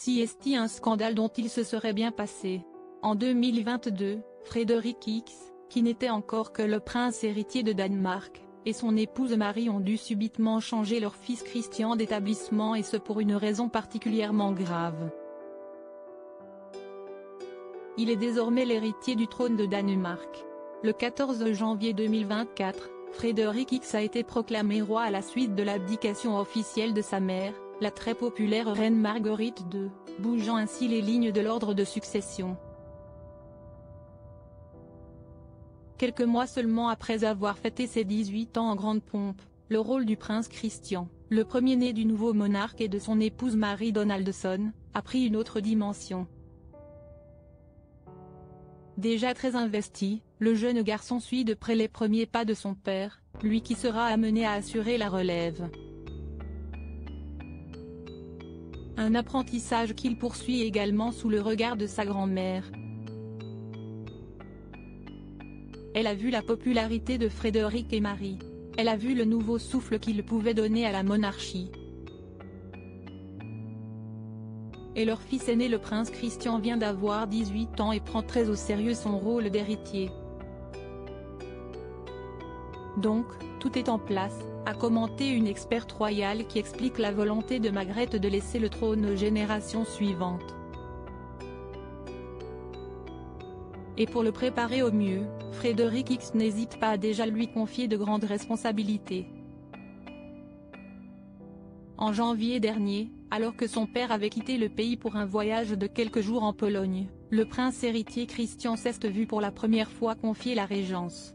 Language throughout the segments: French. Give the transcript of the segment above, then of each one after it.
Si est un scandale dont il se serait bien passé. En 2022, Frédéric X, qui n'était encore que le prince héritier de Danemark, et son épouse Marie ont dû subitement changer leur fils Christian d'établissement et ce pour une raison particulièrement grave. Il est désormais l'héritier du trône de Danemark. Le 14 janvier 2024, Frédéric X a été proclamé roi à la suite de l'abdication officielle de sa mère, la très populaire reine Marguerite II, bougeant ainsi les lignes de l'ordre de succession. Quelques mois seulement après avoir fêté ses 18 ans en grande pompe, le rôle du prince Christian, le premier-né du nouveau monarque et de son épouse Mary Donaldson, a pris une autre dimension. Déjà très investi, le jeune garçon suit de près les premiers pas de son père, lui qui sera amené à assurer la relève. Un apprentissage qu'il poursuit également sous le regard de sa grand-mère. Elle a vu la popularité de Frédéric et Marie. Elle a vu le nouveau souffle qu'il pouvait donner à la monarchie. Et leur fils aîné le prince Christian vient d'avoir 18 ans et prend très au sérieux son rôle d'héritier. Donc, tout est en place, a commenté une experte royale qui explique la volonté de Margrethe de laisser le trône aux générations suivantes. Et pour le préparer au mieux, Frédéric X n'hésite pas à déjà lui confier de grandes responsabilités. En janvier dernier, alors que son père avait quitté le pays pour un voyage de quelques jours en Pologne, le prince héritier Christian s'est vu pour la première fois confier la régence.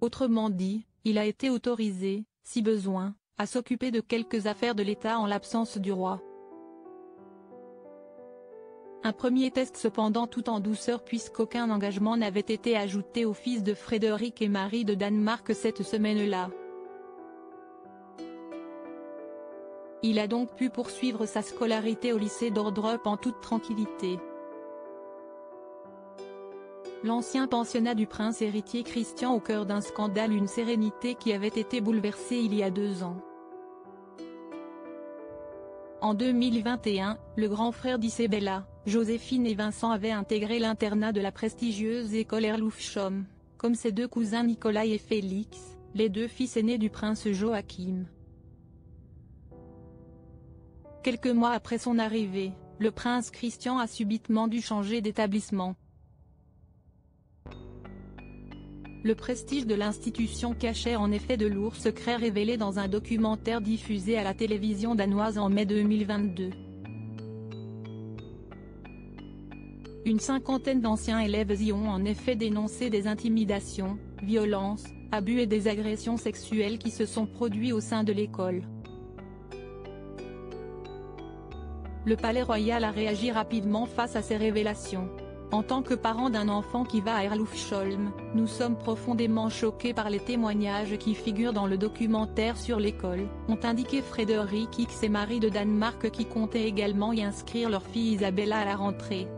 Autrement dit, il a été autorisé, si besoin, à s'occuper de quelques affaires de l'État en l'absence du roi. Un premier test cependant tout en douceur puisqu'aucun engagement n'avait été ajouté au fils de Frédéric et Marie de Danemark cette semaine-là. Il a donc pu poursuivre sa scolarité au lycée d'Ordrup en toute tranquillité. L'ancien pensionnat du prince héritier Christian au cœur d'un scandale, une sérénité qui avait été bouleversée il y a 2 ans. En 2021, le grand frère d'Isabella, Joséphine et Vincent avaient intégré l'internat de la prestigieuse école Erlufsholm, comme ses 2 cousins Nicolas et Félix, les 2 fils aînés du prince Joachim. Quelques mois après son arrivée, le prince Christian a subitement dû changer d'établissement. Le prestige de l'institution cachait en effet de lourds secrets révélés dans un documentaire diffusé à la télévision danoise en mai 2022. Une cinquantaine d'anciens élèves y ont en effet dénoncé des intimidations, violences, abus et des agressions sexuelles qui se sont produits au sein de l'école. Le palais royal a réagi rapidement face à ces révélations. En tant que parents d'un enfant qui va à Erlufsholm, nous sommes profondément choqués par les témoignages qui figurent dans le documentaire sur l'école, ont indiqué Frédéric X et Marie de Danemark qui comptaient également y inscrire leur fille Isabella à la rentrée.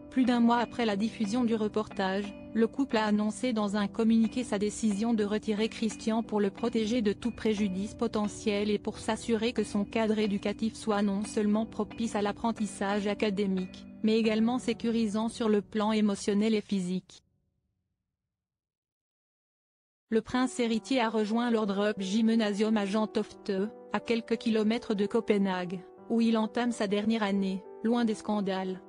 Plus d'1 mois après la diffusion du reportage, le couple a annoncé dans un communiqué sa décision de retirer Christian pour le protéger de tout préjudice potentiel et pour s'assurer que son cadre éducatif soit non seulement propice à l'apprentissage académique, mais également sécurisant sur le plan émotionnel et physique. Le prince héritier a rejoint l'Ordrup Gymnasium à Gentofte, à quelques kilomètres de Copenhague, où il entame sa dernière année, loin des scandales.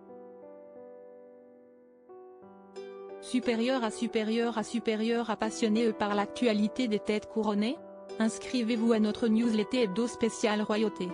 Supérieur à passionné par l'actualité des têtes couronnées? Inscrivez-vous à notre newsletter hebdo spécial royauté.